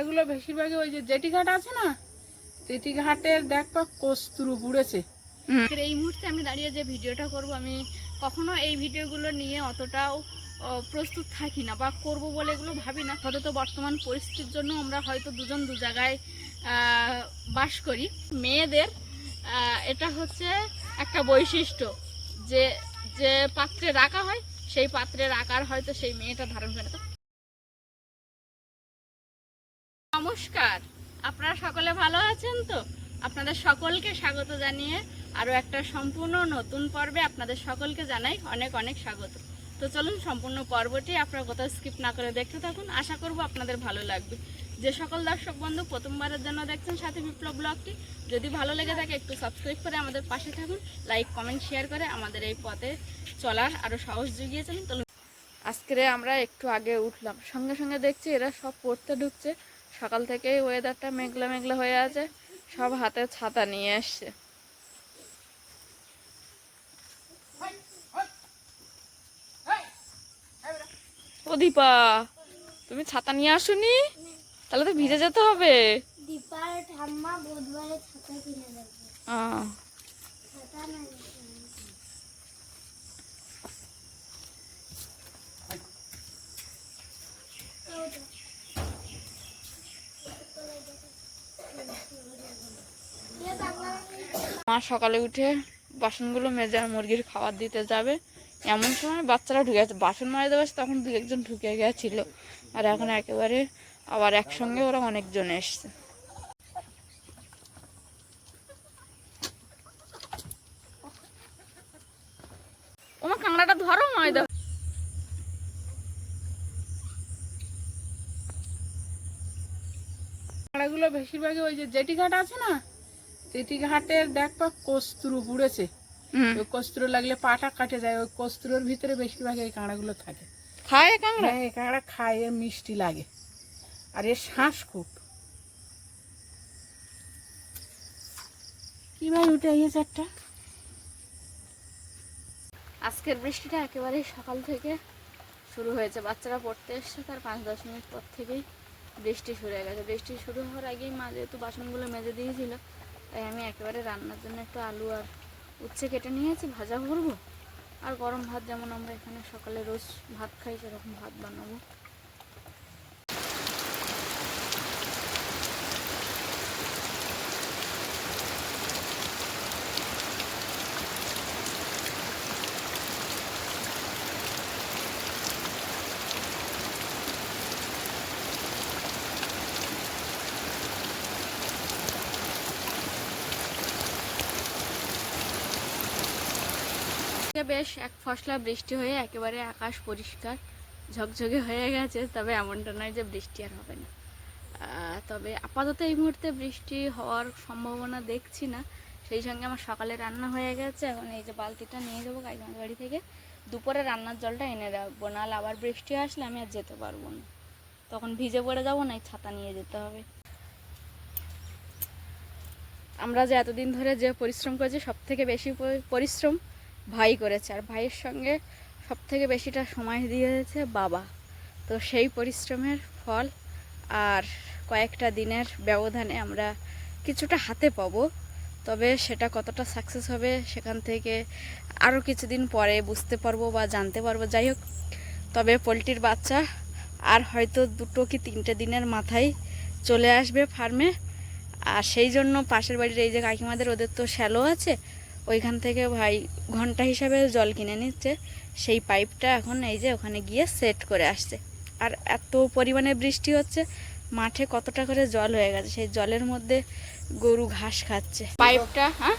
কাঁকড়াগুলো বেশিরভাগই ওই যে জেটি ঘাট আছে না, জেটি ঘাটের দেখবা কস্তুরু পুড়েছে। এই মুহূর্তে আমি দাঁড়িয়ে যে ভিডিওটা করব, আমি কখনো এই ভিডিওগুলো নিয়ে অতটাও প্রস্তুত থাকি না বা করব বলে এগুলো ভাবি না। হয়তো বর্তমান পরিস্থিতির জন্য আমরা হয়তো দুজন দু জায়গায় বাস করি। মেয়েদের এটা হচ্ছে একটা বৈশিষ্ট্য যে যে পাত্রে রাখা হয় সেই পাত্রের আকার হয়তো সেই মেয়েটা ধারণ করে। তো নমস্কার, আপনারা সকলে ভালো আছেন তো? আপনাদের সকলকে স্বাগত জানিয়ে আরও একটা সম্পূর্ণ নতুন পর্বে আপনাদের সকলকে জানাই অনেক অনেক স্বাগত। তো চলুন সম্পূর্ণ পর্বটি আপনারা কোথাও স্কিপ না করে দেখতে থাকুন, আশা করব আপনাদের ভালো লাগবে। যে সকল দর্শক বন্ধু প্রথমবারের জন্য দেখছেন সাথী বিপ্লব ব্লগটি, যদি ভালো লেগে থাকে একটু সাবস্ক্রাইব করে আমাদের পাশে থাকুন, লাইক কমেন্ট শেয়ার করে আমাদের এই পথে চলার আরও সাহস জুগিয়েছেন। তো আজকে আমরা একটু আগে উঠলাম, সঙ্গে সঙ্গে দেখছি এরা সব পড়তে ঢুকছে। সকাল থেকেই ওয়েদারটা মেঘলা মেঘলা হয়ে আছে, সব হাতে ছাতা নিয়ে আসছে। ও দীপা, তুমি ছাতা নিয়ে আসোনি? তাহলে তো ভিজে যেতে হবে। দীপার ঠাম্মা বুধবারে ছাতা কিনে দেবে। ছাতা না মা সকালে উঠে বাসনগুলো মেজে মুরগির খাবার দিতে যাবে, এমন সময় বাচ্চারা ঢুকে গেছে। বাসন মারে দেবে তখন দু একজন ঢুকে গেছিল, আর এখন একেবারে আবার একসঙ্গে ওরা অনেকজন এসছে। ওমা কাঁকড়াটা ধরো, মায় দাও। কাঁকড়াগুলো বেশিরভাগই ওই যে জেটি ঘাট আছে না, জেটি ঘাটের দেখবা কস্তুরু পুড়েছে। ওই কস্তুরু লাগলে পাটা কাটে যায়, ওই কস্তুরুর ভিতরে বেশিরভাগ এই কাঁকড়াগুলো থাকে। খায় কাঁকড়া? হ্যাঁ, এই কাঁকড়া খায়, এর মিষ্টি লাগে আর এর শ্বাস খুব। কিভাবে উঠে গিয়েছে একটা। আজকের বৃষ্টিটা একেবারেই সকাল থেকে শুরু হয়েছে। বাচ্চারা পড়তে এসছে, তার 5-10 মিনিট পর থেকেই বৃষ্টি শুরু হয়ে গেছে। বৃষ্টি শুরু হওয়ার আগেই মা যেহেতু বাসনগুলো মেজে দিয়েছিল, তাই আমি একেবারে রান্নার জন্য একটু আলু আর উচ্ছে কেটে নিয়েছি, ভাজা করবো। আর গরম ভাত, যেমন আমরা এখানে সকালে রোজ ভাত খাই সেরকম ভাত বানাবো। বেশ এক ফসলা বৃষ্টি হয়ে একেবারে আকাশ পরিষ্কার ঝকঝকে হয়ে গেছে, তবে এমনটা নয় যে বৃষ্টি আর হবে না। তবে আপাতত এই মুহূর্তে বৃষ্টি হওয়ার সম্ভাবনা দেখছি না। সেই সঙ্গে আমার সকালে রান্না হয়ে গেছে, এখন এই যে বালতিটা নিয়ে যাবো কাকিমার বাড়ি থেকে, দুপুরে রান্নার জলটা এনে রাখবো, নাহলে আবার বৃষ্টি আসলে আমি আর যেতে পারবো না, তখন ভিজে পড়ে যাবো, না ছাতা নিয়ে যেতে হবে। আমরা যে এতদিন ধরে যে পরিশ্রম করেছি, সব থেকে বেশি পরিশ্রম ভাই করেছে, আর ভাইয়ের সঙ্গে সব থেকে বেশিটা সময় দিয়েছে বাবা। তো সেই পরিশ্রমের ফল আর কয়েকটা দিনের ব্যবধানে আমরা কিছুটা হাতে পাবো, তবে সেটা কতটা সাকসেস হবে সেখান থেকে আরও কিছুদিন পরে বুঝতে পারবো বা জানতে পারবো। যাই হোক, তবে পোলট্রির বাচ্চা আর হয়তো 2 কি 3টে দিনের মাথায় চলে আসবে ফার্মে। আর সেই জন্য পাশের বাড়ির এই যে কাকিমাদের, ওদের তো শ্যালো আছে, ওইখান থেকে ভাই ঘন্টা হিসাবে জল কিনে নিচ্ছে। সেই পাইপটা এখন এই যে ওখানে গিয়ে সেট করে আসছে। আর এত পরিমাণে বৃষ্টি হচ্ছে, মাঠে কতটা করে জল হয়ে গেছে, সেই জলের মধ্যে গরু ঘাস খাচ্ছে। পাইপটা হ্যাঁ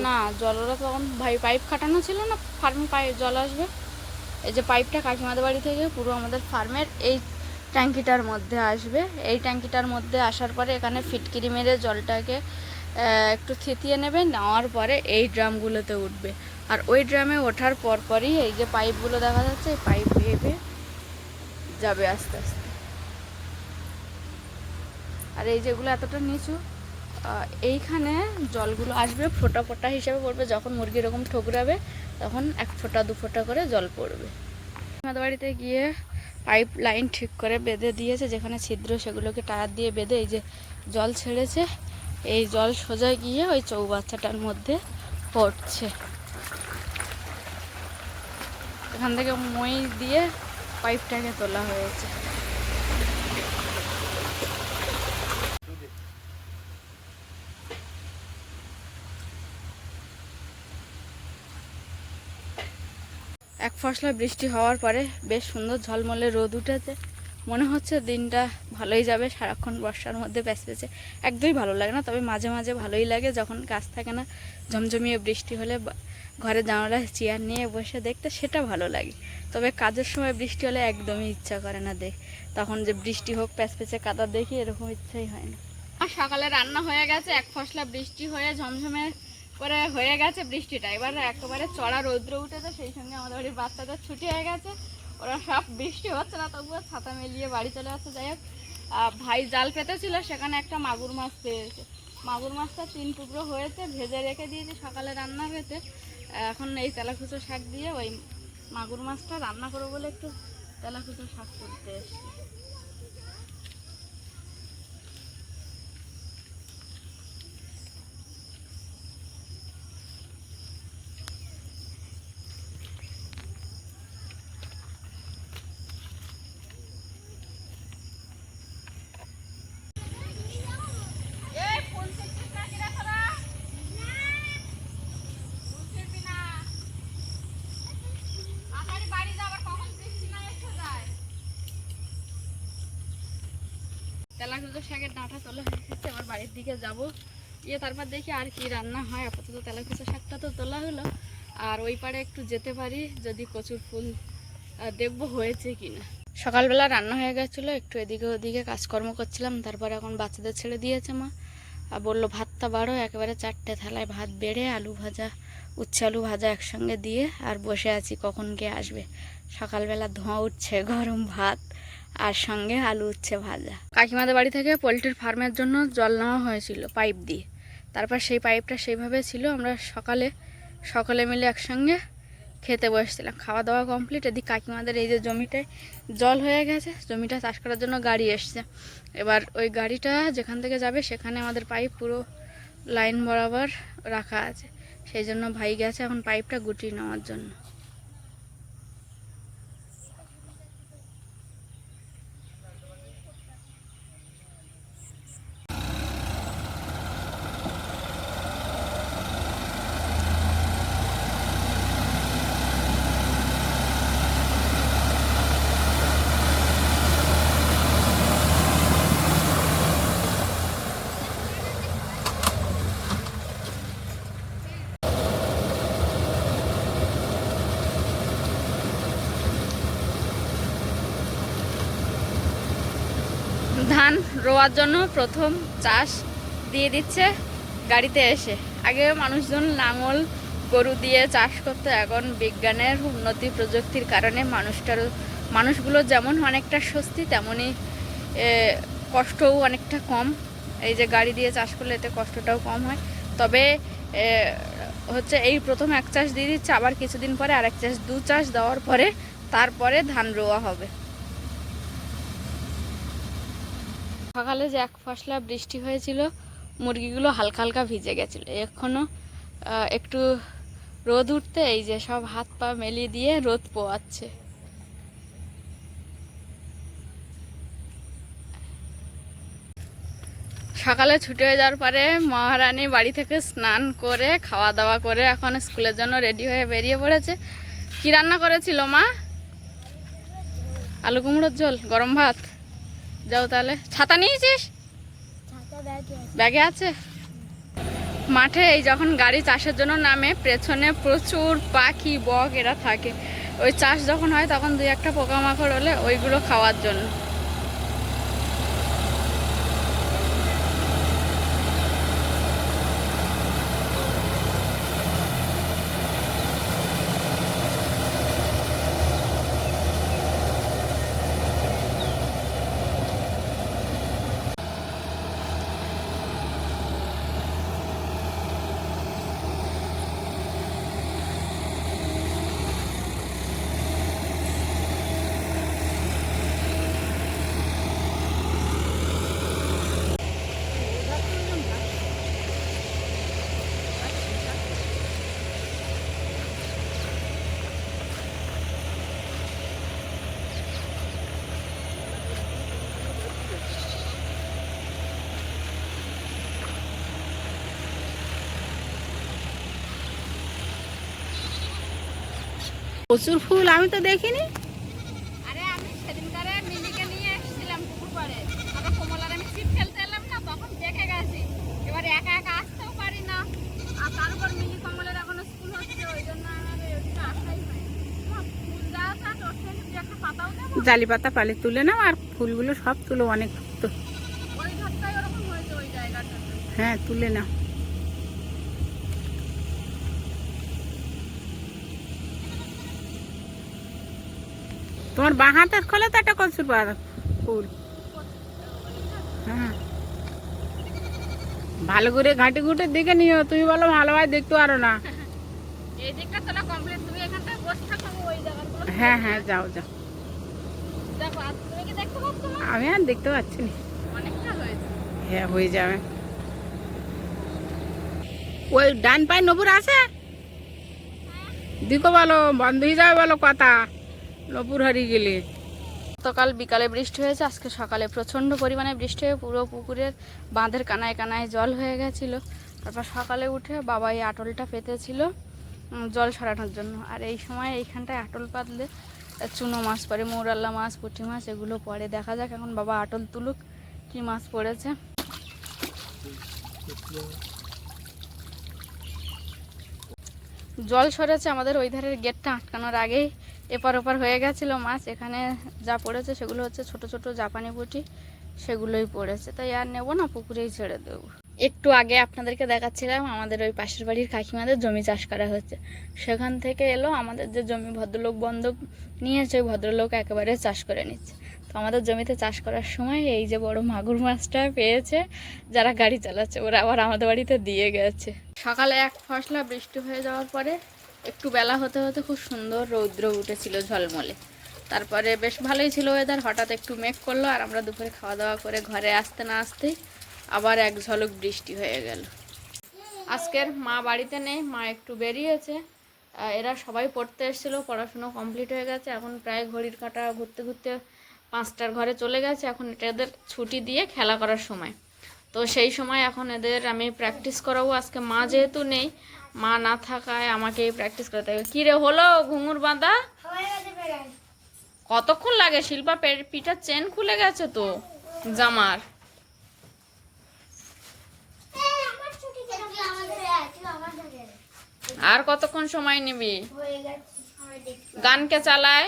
না, জল ওরা তখন ভাই পাইপ কাটানো ছিল না, ফার্মে পাইপ জল আসবে। এই যে পাইপটা কাকিমাদের বাড়ি থেকে পুরো আমাদের ফার্মের এই ট্যাঙ্কিটার মধ্যে আসবে। এই ট্যাঙ্কিটার মধ্যে আসার পরে এখানে ফিটকিরি মেরে জলটাকে একটু থিতিয়ে নেবে, নেওয়ার পরে এই ড্রামগুলোতে উঠবে। আর ওই ড্রামে ওঠার পরপরই এই যে পাইপগুলো দেখা যাচ্ছে, এই পাইপ বেয়ে যাবে আস্তে আস্তে। আর এই যেগুলো এতটা নিচু, এইখানে জলগুলো আসবে ফোঁটা ফোঁটা হিসেবে পড়বে। যখন মুরগি এরকম ঠোকরাবে তখন 1 ফোঁটা 2 ফোঁটা করে জল পড়বে। আমাদের বাড়িতে গিয়ে পাইপ লাইন ঠিক করে বেঁধে দিয়েছে, যেখানে ছিদ্র সেগুলোকে টায়ার দিয়ে বেঁধে এই যে জল ছেড়েছে, এই জল সোজা গিয়ে ওই চৌবাচ্চাটার মধ্যে পড়ছে। এখান থেকে মই দিয়ে পাইপটাকে তোলা হয়েছে। এক ফসলা বৃষ্টি হওয়ার পরে বেশ সুন্দর ঝলমলে রোদ উঠেছে, মনে হচ্ছে দিনটা ভালোই যাবে। সারাক্ষণ বর্ষার মধ্যে প্যাচপ্যাচে একদমই ভালো লাগে না, তবে মাঝে মাঝে ভালোই লাগে যখন কাজ থাকে না, ঝমঝমিয়ে বৃষ্টি হলে ঘরে জানালায় চেয়ার নিয়ে বসে দেখতে সেটা ভালো লাগে। তবে কাজের সময় বৃষ্টি হলে একদমই ইচ্ছা করে না তখন যে বৃষ্টি হোক প্যাচপ্যাচে কাদা দেখি এরকম ইচ্ছাই হয় না। আর সকালে রান্না হয়ে গেছে, এক ফসলা বৃষ্টি হয়ে ঝমঝমে করে হয়ে গেছে বৃষ্টিটা। এবার একেবারে চড়া রৌদ্র উঠেছে, সেই সঙ্গে আমাদের বাড়ির বাচ্চাদের ছুটি হয়ে গেছে, ওরা সব বৃষ্টি হচ্ছে না তবুও ছাতা মেলিয়ে বাড়ি চলে আসছে। যাই হোক, ভাই জাল পেতেছিল, সেখানে একটা মাগুর মাছ পেয়েছে। মাগুর মাছটা 3 টুকরো হয়েছে, ভেজে রেখে দিয়েছি, সকালে রান্না হয়েছে। এখন এই তেলাকুচো শাক দিয়ে ওই মাগুর মাছটা রান্না করবো বলে একটু তেলাকুচো শাক তুলতে এসেছি। তেলাকুচো শাকের ডাঁটা তোলা হয়ে গেছে, এবার বাড়ির দিকে যাবো, তারপর দেখি আর কি রান্না হয়। আপাতত তেলাকুচো শাকটা তো তোলা হলো, আর ওই পাড়ে একটু যেতে পারি, যদি কচুর ফুল দেখবো হয়েছে কিনা। সকালবেলা রান্না হয়ে গেছিলো, একটু এদিকে ওদিকে কাজকর্ম করছিলাম, তারপর এখন বাচ্চাদের ছেড়ে দিয়েছে মা, আর বললো ভাতটা বাড়ো, একেবারে 4টে থালায় ভাত বেড়ে আলু ভাজা, উচ্ছে আলু ভাজা একসঙ্গে দিয়ে, আর বসে আছি কখন কে আসবে। সকালবেলা ধোঁয়া উঠছে, গরম ভাত আর সঙ্গে আলু উচ্ছে ভাজা। কাকিমাদের বাড়ি থেকে পোলট্রির ফার্মের জন্য জল নেওয়া হয়েছিল পাইপ দিয়ে, তারপর সেই পাইপটা সেইভাবে ছিল। আমরা সকলে মিলে একসঙ্গে খেতে বসছিলাম, খাওয়া দাওয়া কমপ্লিট। এদিকে কাকিমাদের এই যে জমিটায় জল হয়ে গেছে, জমিটা চাষ করার জন্য গাড়ি এসছে। এবার ওই গাড়িটা যেখান থেকে যাবে সেখানে আমাদের পাইপ পুরো লাইন বরাবর রাখা আছে, সেই জন্য ভাই গেছে এখন পাইপটা গুটিয়ে নেওয়ার জন্য। ধান রোয়ার জন্য প্রথম চাষ দিয়ে দিচ্ছে গাড়িতে এসে। আগে মানুষজন লাঙল গরু দিয়ে চাষ করতো, এখন বিজ্ঞানের উন্নতি প্রযুক্তির কারণে মানুষগুলো যেমন অনেকটা স্বস্তি, তেমনই কষ্টও অনেকটা কম। এই যে গাড়ি দিয়ে চাষ করলে এতে কষ্টটাও কম হয়। তবে হচ্ছে এই প্রথম এক চাষ দিয়ে দিচ্ছে, আবার কিছুদিন পরে আরেক চাষ, 2 চাষ দেওয়ার পরে তারপরে ধান রোয়া হবে। সকালে যে এক ফসলা বৃষ্টি হয়েছিল, মুরগিগুলো হালকা হালকা ভিজে গেছিলো, এখনও একটু রোদ উঠতে এই যে সব হাত পা মেলিয়ে দিয়ে রোদ পোয়াচ্ছে। সকালে ছুটি হয়ে যাওয়ার পরে মহারানী বাড়ি থেকে স্নান করে খাওয়া দাওয়া করে এখন স্কুলের জন্য রেডি হয়ে বেরিয়ে পড়েছে। কি রান্না করেছিল মা? আলু কুমড়োর ঝোল, গরম ভাত। যাও তাহলে। ছাতা নিয়েছিস? ব্যাগে আছে। মাঠে এই যখন গাড়ি চাষের জন্য নামে, পেছনে প্রচুর পাখি বক এরা থাকে। ওই চাষ যখন হয় তখন 2-1টা পোকামাকড় হলে ওইগুলো খাওয়ার জন্য। প্রচুর ফুল, আমি তো দেখিনি। আরে আমি সেদিনকারে মিলিকে নিয়ে এসেছিলাম পুকুর পাড়ে, তারপর কমলার আমি ছিপ ফেলতে এলাম না, তখন দেখে গেছি। এবার একা একা আসতেও পারি না, আর তার উপর মিলি কমলের এখনো স্কুল হচ্ছে, ওই জন্য আমার ওইদিকে আসাই হয়। ফুল দেওয়া থাক, ওর থেকে দু একটা পাতাও দেবো। জালি পাতা পালে তুলে নাও, আর ফুলগুলো সব তুলো, অনেক তো। ওই ঘরটাই ওরকম হয়েছে, ওই জায়গাটা। হ্যাঁ, তুলে নাও। তোমার বাঁ হাতের খোলে তো একটা কচুর পাতা ফুল। হ্যাঁ, ভালো করে ঘাটে ঘুটে দেখে নিও, তুমি বলো ভালোভাবে দেখতে পারো না। এই দিকটা তোলা কমপ্লিট, তুমি এখানটায় বসে থাকো, ওই জায়গাগুলো। হ্যাঁ হ্যাঁ, যাও যাও। দেখো, আর তুমি কি দেখতে পাচ্ছ না? আমি আর দেখতে পাচ্ছি না। অনেকটা হয়েছে। হ্যাঁ, হয়ে যাবে। ওই ডান পায়ে নপুর আছে, দিকো বলো, বন্ধ হয়ে যাবে বলো কথা, নপুর হারিয়ে গেলে। গতকাল বিকালে বৃষ্টি হয়েছে, আজকে সকালে প্রচণ্ড পরিমাণে বৃষ্টি হয়ে পুরো পুকুরের বাঁধের কানায় কানায় জল হয়ে গেছিল। তারপর সকালে উঠে বাবা এই আটলটা পেতেছিল জল সরানোর জন্য। আর এই সময় এইখানটায় আটল পাতলে চুনো মাছ পড়ে, মৌরাল্লা মাছ, পুঁটি মাছ এগুলো পড়ে। দেখা যাক এখন বাবা আটল তুলুক, কি মাছ পড়েছে। জল সরেছে, আমাদের ওই ধারের গেটটা আটকানোর আগেই এপার ওপার হয়ে গেছিলো মাছ। এখানে যা পড়েছে সেগুলো হচ্ছে ছোট ছোট জাপানি পুঁটি, সেগুলোই পড়েছে, তাই আর নেবো না, পুকুরেই ছেড়ে দেবো। একটু আগে আপনাদেরকে দেখাচ্ছিলাম আমাদের ওই পাশের বাড়ির কাকিমাদের জমি চাষ করা হচ্ছে, সেখান থেকে এলো আমাদের যে জমি ভদ্রলোক বন্ধক নিয়েছে, ওই ভদ্রলোক একেবারে চাষ করে নিচ্ছে। তো আমাদের জমিতে চাষ করার সময় এই যে বড় মাগুর মাছটা পেয়েছে, যারা গাড়ি চালাচ্ছে ওরা আবার আমাদের বাড়িতে দিয়ে গেছে। সকালে এক ফসলা বৃষ্টি হয়ে যাওয়ার পরে একটু বেলা হতে হতে খুব সুন্দর রৌদ্র উঠেছিল ঝলমলে। তারপরে বেশ ভালোই ছিল ওয়েদার, হঠাৎ একটু মেঘ করলো, আর আমরা দুপুরে খাওয়া দাওয়া করে ঘরে আসতে না আসতেই আবার এক ঝলক বৃষ্টি হয়ে গেল। আজকের মা বাড়িতে নেই, মা একটু বেরিয়েছে। এরা সবাই পড়তে এসেছিল, পড়াশুনো কমপ্লিট হয়ে গেছে, এখন প্রায় ঘড়ির কাঁটা ঘুরতে ঘুরতে 5টার ঘরে চলে গেছে। এখন এটা এদের ছুটি দিয়ে খেলা করার সময়, তো সেই সময় এখন এদের আমি প্র্যাকটিস করাবো। আজকে মা যেহেতু নেই, মা না থাকায় আমাকেই প্র্যাকটিস করতে হবে। কী রে হলো ঘুঙুর বাঁধা? কতক্ষণ লাগে? শিল্পা পিঠার চেন খুলে গেছে তো জামার। আর কতক্ষণ সময় নিবি? গান কে চালায়?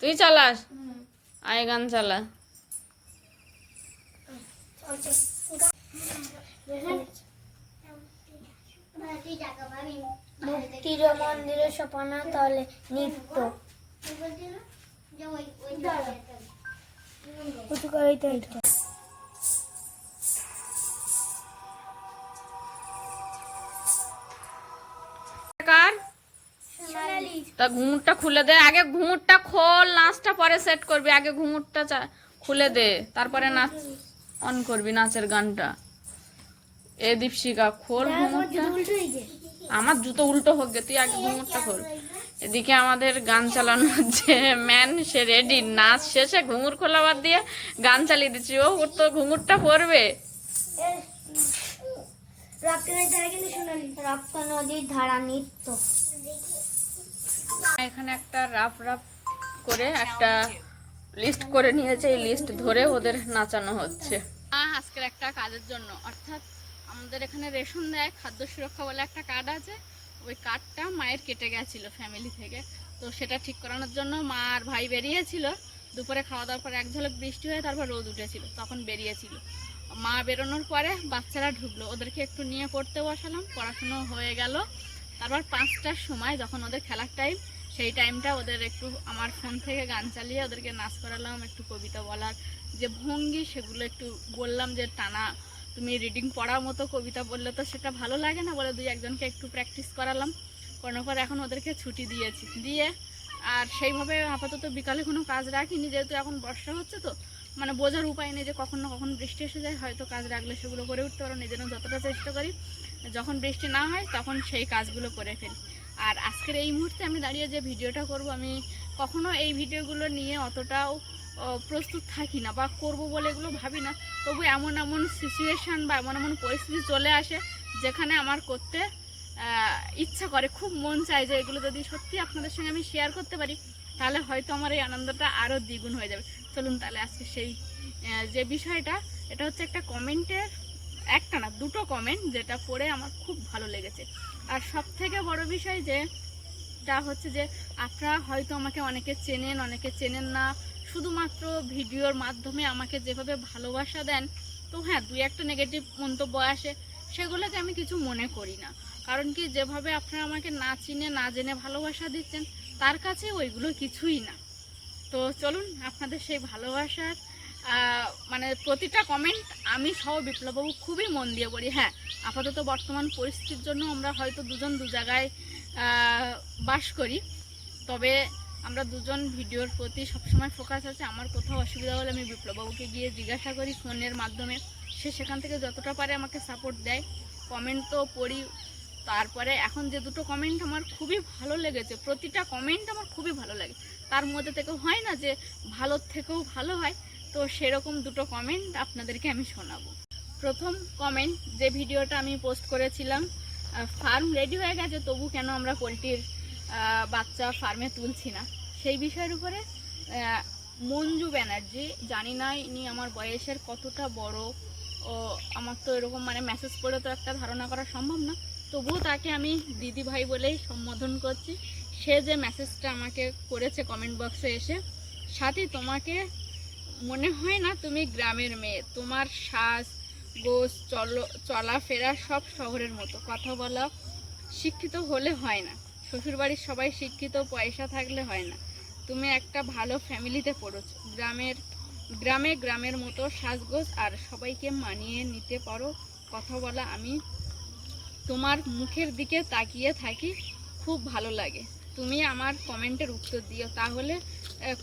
তুই চালাস? আয় গান চালা। মুক্তির মন্দিরে সোপানা তলে নৃত্য তা ঘুঙুরটা খুলে দে আগে, ঘুঙুরটা খোল, নাচটা পরে সেট করবি, আগে ঘুঙুরটা খুলে দে, তারপরে নাচ অন করবি, নাচের গানটা। এ দীপশিকা খোল ঘুঙুরটা। আমার জুতো উল্টো হোক গে, তুই আগে ঘুঙুরটা খোল। এদিকে আমাদের গান চালানোর যে ম্যান, সে রেডি, নাচ শেষে ঘুঙুর খোলা বাদ দিয়ে গান চালিয়ে দিচ্ছি। ও তো ঘুঙুরটা পরবে। রক্ত নদীর ধারা নৃত্য। এখানে একটা রাফ রাফ করে একটা লিস্ট করে নিয়েছে, এই লিস্ট ধরে ওদের নাচানো হচ্ছে আজকের একটা কাজের জন্য। অর্থাৎ আমাদের এখানে রেশন দেয়, খাদ্য সুরক্ষা বলে একটা কার্ড আছে, ওই কার্ডটা মায়ের কেটে গেছিলো ফ্যামিলি থেকে, তো সেটা ঠিক করানোর জন্য মা আর ভাই বেরিয়েছিল। দুপুরে খাওয়া দাওয়ার পর এক ঝলক বৃষ্টি হয়ে তারপর রোদ উঠেছিল, তখন বেরিয়েছিল। মা বেরোনোর পরে বাচ্চারা ঢুকলো, ওদেরকে একটু নিয়ে পড়তে বসালাম, পড়াশুনো হয়ে গেল। তারপর 5টার সময় যখন ওদের খেলার টাইম, সেই টাইমটা ওদের একটু আমার ফোন থেকে গান চালিয়ে ওদেরকে নাচ করালাম, একটু কবিতা বলার যে ভঙ্গি সেগুলো একটু বললাম, যে টানা তুমি রিডিং পড়ার মতো কবিতা বললে তো সেটা ভালো লাগে না, বলে 2-1জনকে একটু প্র্যাকটিস করালাম। করানোর পর এখন ওদেরকে ছুটি দিয়েছি, দিয়ে আর সেইভাবে আপাতত বিকালে কোনো কাজ রাখিনি, যেহেতু এখন বর্ষা হচ্ছে, তো মানে বোঝার উপায় নেই যে কখন না কখন বৃষ্টি এসে যায়, হয়তো কাজ রাখলে সেগুলো করে উঠতে পারো। নিজেরও যতটা চেষ্টা করি যখন বৃষ্টি না হয় তখন সেই কাজগুলো করে ফেলি। আর আজকের এই মুহূর্তে আমি দাঁড়িয়ে যে ভিডিওটা করব, আমি কখনো এই ভিডিওগুলো নিয়ে অতটাও প্রস্তুত থাকি না বা করব বলে এগুলো ভাবি না, তবু এমন এমন সিচুয়েশান বা এমন এমন পরিস্থিতি চলে আসে যেখানে আমার করতে ইচ্ছা করে, খুব মন চায় যে এগুলো যদি সত্যি আপনাদের সঙ্গে আমি শেয়ার করতে পারি তাহলে হয়তো আমার এই আনন্দটা আরও দ্বিগুণ হয়ে যাবে। চলুন তাহলে আজকে সেই যে বিষয়টা, এটা হচ্ছে একটা কমেন্টের, একটা না দুটো কমেন্ট যেটা পড়ে আমার খুব ভালো লেগেছে। আর সব থেকে বড় বিষয় যেটা হচ্ছে যে আপনারা হয়তো আমাকে অনেকে চেনেন, অনেকে চেনেন না, শুধুমাত্র ভিডিওর মাধ্যমে আমাকে যেভাবে ভালোবাসা দেন, তো হ্যাঁ দুই একটা নেগেটিভ মন্তব্য আসে, সেগুলোকে আমি কিছু মনে করি না। কারণ কি, যেভাবে আপনারা আমাকে না চিনে না জেনে ভালোবাসা দিচ্ছেন তার কাছে ওইগুলো কিছুই না। তো চলুন আপনাদের সেই ভালোবাসার মানে প্রতিটা কমেন্ট আমি সহ বিপ্লববাবু খুবই মন দিয়ে পড়ি। হ্যাঁ, আপাতত বর্তমান পরিস্থিতির জন্য আমরা হয়তো দুজন দু জায়গায় বাস করি, তবে আমরা দুজন ভিডিওর প্রতি সবসময় ফোকাস আছে। আমার কোথাও অসুবিধা হলে আমি বিপ্লববাবুকে গিয়ে জিজ্ঞাসা করি ফোনের মাধ্যমে, সে সেখান থেকে যতটা পারে আমাকে সাপোর্ট দেয়। কমেন্ট তো পড়ি। তারপরে এখন যে দুটো কমেন্ট আমার খুবই ভালো লেগেছে, প্রতিটা কমেন্ট আমার খুবই ভালো লাগে, তার মধ্যে থেকেও হয় না যে ভালোর থেকেও ভালো হয়, তো সেরকম দুটো কমেন্ট আপনাদেরকে আমি শোনাবো। প্রথম কমেন্ট, যে ভিডিওটা আমি পোস্ট করেছিলাম, ফার্ম রেডি হয়ে গেছে তবু কেন আমরা পোলট্রির বাচ্চা ফার্মে তুলছি না, সেই বিষয়ের উপরে মঞ্জু ব্যানার্জি, জানি না ইনি আমার বয়সের কতটা বড়, ও আমার তো এরকম মানে মেসেজ পড়ে তো একটা ধারণা করা সম্ভব না, তবুও তাকে আমি দিদি ভাই বলেই সম্বোধন করছি। সে যে মেসেজটা আমাকে করেছে কমেন্ট বক্সে এসে, সাথী তোমাকে মনে হয় না তুমি গ্রামের মেয়ে, তোমার শ্বাস গোছ চলাফেরা সব শহরের মতো, কথা বলা শিক্ষিত হলে হয় না, শ্বশুরবাড়ির সবাই শিক্ষিত, পয়সা থাকলে হয় না, তুমি একটা ভালো ফ্যামিলিতে পড়েছো, গ্রামের মতো সাজগোজ আর সবাইকে মানিয়ে নিতে পারো, কথা বলা আমি তোমার মুখের দিকে তাকিয়ে থাকি, খুব ভালো লাগে, তুমি আমার কমেন্টের উত্তর দিও তাহলে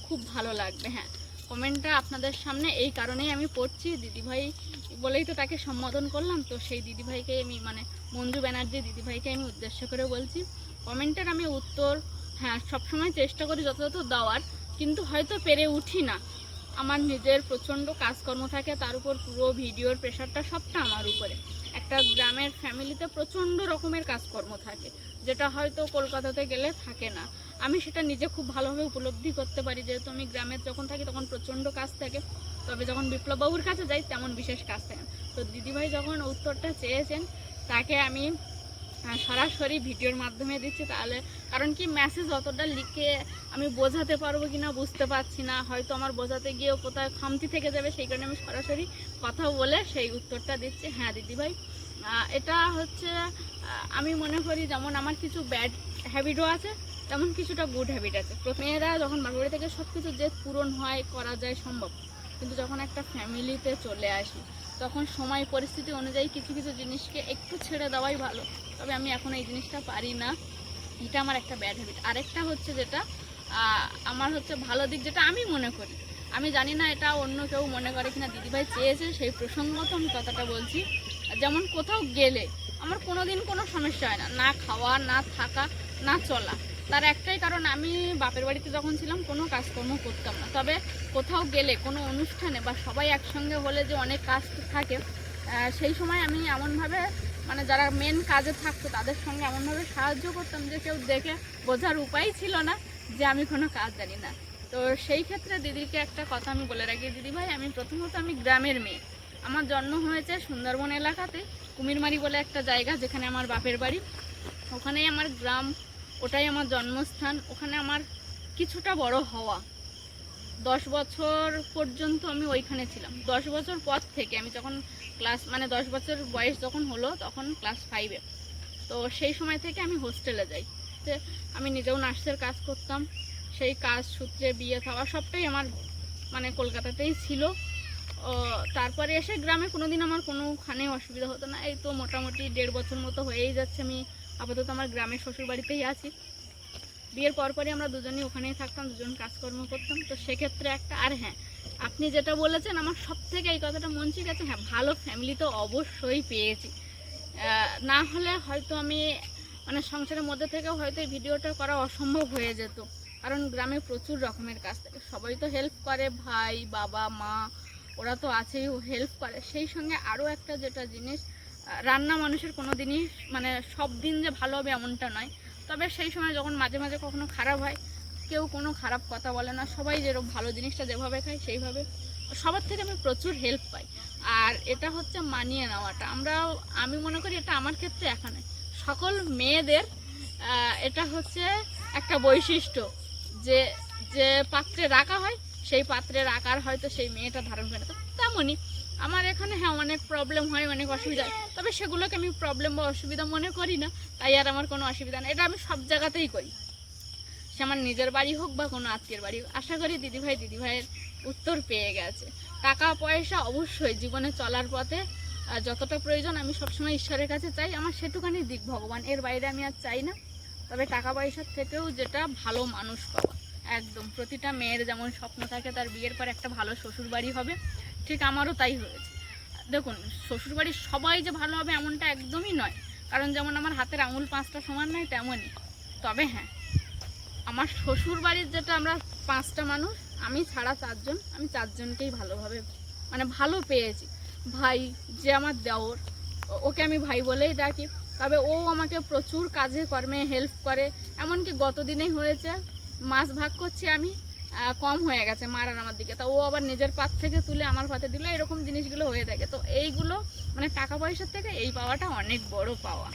খুব ভালো লাগবে। হ্যাঁ, কমেন্টটা আপনাদের সামনে এই কারণেই আমি পড়ছি, দিদিভাই বলেই তো তাকে সম্বোধন করলাম, তো সেই দিদিভাইকে আমি মানে মঞ্জু ব্যানার্জি দিদিভাইকে আমি উদ্দেশ্য করে বলছি। কমেন্টের আমি উত্তর হ্যাঁ সবসময় চেষ্টা করি যথাযথ দেওয়ার, কিন্তু হয়তো পেরে উঠি না, আমার নিজের প্রচণ্ড কাজকর্ম থাকে, তার উপর পুরো ভিডিওর প্রেশারটা সবটা আমার উপরে। একটা গ্রামের ফ্যামিলিতে প্রচণ্ড রকমের কাজকর্ম থাকে, যেটা হয়তো কলকাতাতে গেলে থাকে না। আমি সেটা নিজে খুব ভালোভাবে উপলব্ধি করতে পারি, যেহেতু আমি গ্রামে যখন থাকি তখন প্রচণ্ড কাজ থাকে, তবে যখন বিপ্লববাবুর কাছে যাই তেমন বিশেষ কাজ থাকে না। তো দিদিভাই যখন উত্তরটা চেয়েছেন তাকে আমি সরাসরি ভিডিওর মাধ্যমে দিচ্ছি, তাহলে কারণ কি মেসেজ অতটা লিখে আমি বোঝাতে পারবো কিনা বুঝতে পারছি না, হয়তো আমার বোঝাতে গিয়েও কোথায় খামতি থেকে যাবে, সেই কারণে আমি সরাসরি কথা বলে সেই উত্তরটা দিচ্ছি। হ্যাঁ দিদিভাই, এটা হচ্ছে আমি মনে করি যেমন আমার কিছু ব্যাড হ্যাবিটও আছে, তেমন কিছুটা গুড হ্যাবিট আছে। মেয়েরা যখন বাড়ি থেকে সব কিছু যে পূরণ হয় করা যায় সম্ভব, কিন্তু যখন একটা ফ্যামিলিতে চলে আসি তখন সময় পরিস্থিতি অনুযায়ী কিছু কিছু জিনিসকে একটু ছেড়ে দেওয়াই ভালো, তবে আমি এখন এই জিনিসটা পারি না, এটা আমার একটা ব্যাড হ্যাবিট। আরেকটা হচ্ছে যেটা আমার হচ্ছে ভালো দিক, যেটা আমি মনে করি, আমি জানি না এটা অন্য কেউ মনে করে কিনা, দিদিভাই চেয়েছে সেই প্রসঙ্গত আমি কথাটা বলছি। যেমন কোথাও গেলে আমার কোনো দিন কোনো সমস্যা হয় না, না খাওয়া না থাকা না চলা, তার একটাই কারণ আমি বাপের বাড়িতে যখন ছিলাম কোনো কাজকর্ম করতাম না, তবে কোথাও গেলে কোনো অনুষ্ঠানে বা সবাই একসঙ্গে হলে যে অনেক কাজ থাকে, সেই সময় আমি এমনভাবে মানে যারা মেন কাজে থাকতো তাদের সঙ্গে এমনভাবে সাহায্য করতাম যে কেউ দেখে বোঝার উপায় ছিল না যে আমি কোনো কাজ জানি না। তো সেই ক্ষেত্রে দিদিকে একটা কথা আমি বলে রাখি, দিদিভাই আমি প্রথমত আমি গ্রামের মেয়ে, আমার জন্ম হয়েছে সুন্দরবন এলাকাতে, কুমিরমারি বলে একটা জায়গা যেখানে আমার বাপের বাড়ি, ওখানেই আমার গ্রাম, ওটাই আমার জন্মস্থান, ওখানে আমার কিছুটা বড় হওয়া, 10 বছর পর্যন্ত আমি ওইখানে ছিলাম। 10 বছর পর থেকে আমি যখন ক্লাস মানে 10 বছর বয়স যখন হলো তখন ক্লাস 5-এ, তো সেই সময় থেকে আমি হোস্টেলে যাই, আমি নিজেও নার্সের কাজ করতাম, সেই কাজ সূত্রে বিয়ে খাওয়া সবটাই আমার মানে কলকাতাতেই ছিল। তারপরে এসে গ্রামে কোনোদিন আমার কোনোখানে অসুবিধা হতো না, এই তো মোটামুটি 1.5 বছর মতো হয়েই যাচ্ছে আমি আপাতত আমার গ্রামের শ্বশুরবাড়িতেই আছি। বিয়ের পরপরই আমরা দুজনেই ওখানেই থাকতাম, দুজন কাজকর্ম করতাম, তো সেক্ষেত্রে একটা। আর হ্যাঁ, আপনি যেটা বলেছেন আমার সব থেকে এই কথাটা মন ঠিক আছে, হ্যাঁ ভালো ফ্যামিলি তো অবশ্যই পেয়েছি, না হলে হয়তো আমি মানে সংসারের মধ্যে থেকেও হয়তো এই ভিডিওটা করা অসম্ভব হয়ে যেত, কারণ গ্রামে প্রচুর রকমের কাজ থাকে, সবাই তো হেল্প করে, ভাই বাবা মা ওরা তো আছেই, হেল্প করে, সেই সঙ্গে আরও একটা যেটা জিনিস রান্না মানুষের কোনো দিনই মানে সব দিন যে ভালো হবে এমনটা নয়, তবে সেই সময় যখন মাঝে মাঝে কখনো খারাপ হয় কেউ কোনো খারাপ কথা বলে না, সবাই যেরকম ভালো জিনিসটা যেভাবে খায় সেইভাবে সবার থেকে আমি প্রচুর হেল্প পাই। আর এটা হচ্ছে মানিয়ে নেওয়াটা, আমি মনে করি এটা আমার ক্ষেত্রে এখানে সকল মেয়েদের এটা হচ্ছে একটা বৈশিষ্ট্য, যে যে পাত্রে রাখা হয় সেই পাত্রের আকার হয়তো সেই মেয়েটা ধারণ করে। তো তেমনই আমার এখানে হ্যাঁ অনেক প্রবলেম হয়, অনেক অসুবিধা হয়, তবে সেগুলোকে আমি প্রবলেম বা অসুবিধা মনে করি না, তাই আর আমার কোনো অসুবিধা নেই। এটা আমি সব জায়গাতেই করি, সে আমার নিজের বাড়ি হোক বা কোনো আত্মীয়ের বাড়ি হোক। আশা করি দিদিভাইয়ের উত্তর পেয়ে গেছে। টাকা পয়সা অবশ্যই জীবনে চলার পথে যতটা প্রয়োজন আমি সবসময় ঈশ্বরের কাছে চাই, আমার সেটুকানি দিক ভগবান, এর বাইরে আমি আর চাই না। তবে টাকা পয়সার থেকেও যেটা ভালো মানুষ পাওয়া, একদম প্রতিটা মেয়ের যেমন স্বপ্ন থাকে তার বিয়ের পর একটা ভালো শ্বশুর বাড়ি হবে, ঠিক আমারও তাই হয়েছে। দেখুন, শ্বশুরবাড়ির সবাই যে ভালো হবে এমনটা একদমই নয়, কারণ যেমন আমার হাতের আঙুল 5টা সমান নয় তেমনই। তবে হ্যাঁ, আমার শ্বশুর বাড়ির যেটা আমরা 5টা মানুষ, আমি ছাড়া 4জন, আমি 4জনকেই ভালোভাবে মানে ভালো পেয়েছি। ভাই যে আমার দেওর, ওকে আমি ভাই বলেই ডাকি, তবে ও আমাকে প্রচুর কাজে কর্মে হেল্প করে। এমনকি গত দিনেই হয়েছে, মাছ ভাগ করছি আমি, কম হয়ে গেছে মার আর আমার দিকে, তা ও আবার নিজের পাত থেকে তুলে আমার পাতে দিল, এরকম জিনিসগুলো হয়ে থাকে। তো এইগুলো মানে টাকা পয়সার থেকে এই পাওয়াটা অনেক বড় পাওয়া।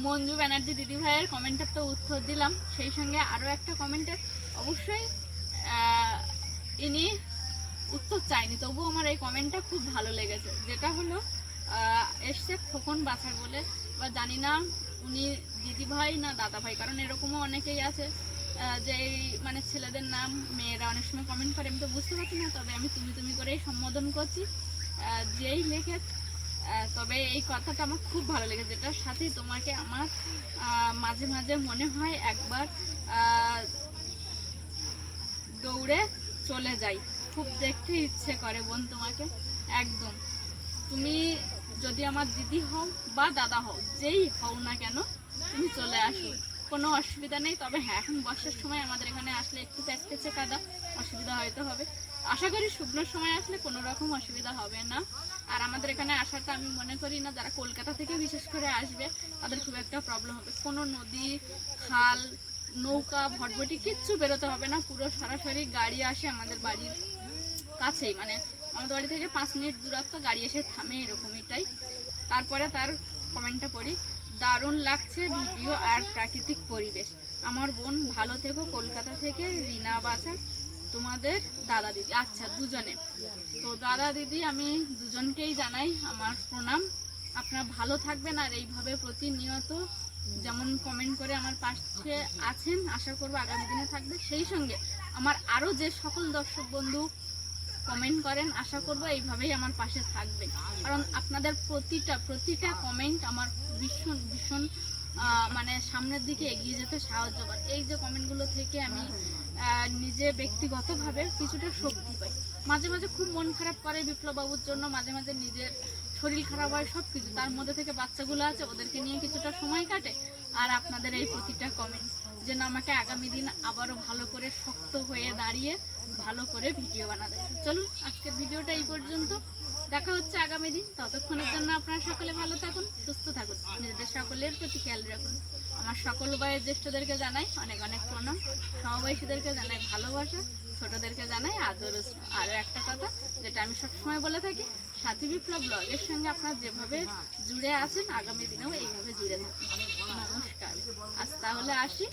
মঞ্জু ব্যানার্জি দিদিভাইয়ের কমেন্টের তো উত্তর দিলাম, সেই সঙ্গে আরও একটা কমেন্টের অবশ্যই ইনি উত্তর চাইনি, তবুও আমার এই কমেন্টটা খুব ভালো লেগেছে, যেটা হলো এসছে খোকন বাছার বলে, বা জানি না উনি দিদিভাই না দাদাভাই, কারণ এরকমও অনেকেই আছে যে মানে ছেলেদের নাম মেয়েরা অনেক সময় কমেন্ট করে, আমি তো বুঝতে পারছি না, তবে আমি তুমি করেই সম্বোধন করছি যেই লেখে। তবে এই কথাটা আমার খুব ভালো লেগেছে, যেটার সাথে তোমাকে আমার মাঝে মাঝে মনে হয় একবার দৌড়ে চলে যাই, খুব দেখতে ইচ্ছে করে বোন তোমাকে। একদম তুমি যদি আমার দিদি হও বা দাদা হও, যেই হও না কেন তুমি চলে আসো, কোনো অসুবিধা নেই। তবে হ্যাঁ, এখন বর্ষার সময় আমাদের এখানে আসলে একটু প্যাচপ্যাচে কাদা, অসুবিধা হয়তো হবে। আশা করি শুকনোর সময় আসলে কোনো রকম অসুবিধা হবে না। আর আমাদের এখানে আসাটা আমি মনে করি না যারা কলকাতা থেকে বিশেষ করে আসবে তাদের খুব একটা প্রবলেম হবে। কোনো নদী, খাল, নৌকা, ভটভটি কিচ্ছু বেরোতে হবে না, পুরো সরাসরি গাড়ি আসে আমাদের বাড়ির কাছেই, মানে আমাদের বাড়ি থেকে 5 মিনিট দূরত্ব, গাড়ি এসে থামে এরকমইটাই। তারপরে তার কমেন্টটা পড়ি, দারুণ লাগছে ভিডিও আর প্রাকৃতিক পরিবেশ। আমার বোন ভালো থেকো, কলকাতা থেকে রিনা বাছা, তোমাদের দাদা দিদি। আচ্ছা, দুজনে, তো দাদা দিদি আমি দুজনকেই জানাই আমার প্রণাম। আপনারা ভালো থাকবেন আর এইভাবে প্রতিনিয়ত যেমন কমেন্ট করে আমার পাশে আছেন, আশা করবো আগামী দিনে থাকবে। সেই সঙ্গে আমার আরও যে সকল দর্শক বন্ধু কমেন্ট করেন, আশা করবো এইভাবেই আমার পাশে থাকবে, কারণ আপনাদের প্রতিটা কমেন্ট আমার ভীষণ মানে সামনের দিকে এগিয়ে যেতে সাহায্য করে। এই যে কমেন্টগুলো থেকে আমি নিজে ব্যক্তিগতভাবে কিছুটা শক্তি পাই। মাঝে মাঝে খুব মন খারাপ করে বিপ্লব বাবুর জন্য, মাঝে মাঝে নিজের শরীর খারাপ হয়, সব কিছু তার মধ্যে থেকে বাচ্চাগুলো আছে ওদেরকে নিয়ে কিছুটা সময় কাটে। আর আপনাদের এই প্রতিটা কমেন্ট যেন আমাকে আগামী দিন আবারও ভালো করে শক্ত হয়ে দাঁড়িয়ে ভালো করে ভিডিও বানাতে। চলুন আজকের ভিডিওটা এই পর্যন্ত, দেখা হচ্ছে আগামী দিন। ততক্ষণের জন্য আপনারা সকলে ভালো থাকুন, সুস্থ থাকুন, নিজেদের সকলের প্রতি খেয়াল রাখুন। আমার সকল ভাইয়ের জ্যেষ্ঠদেরকে জানাই অনেক অনেক প্রণাম, সমবয়সীদেরকে জানাই ভালোবাসা, ছোটদেরকে জানাই আদর। আরও একটা কথা যেটা আমি সবসময় বলে থাকি, সাথী বিপ্লব ব্লগের সঙ্গে আপনারা যেভাবে জুড়ে আছেন আগামী দিনেও এইভাবে জুড়ে থাকুন। নমস্কার, আজ তাহলে আসি।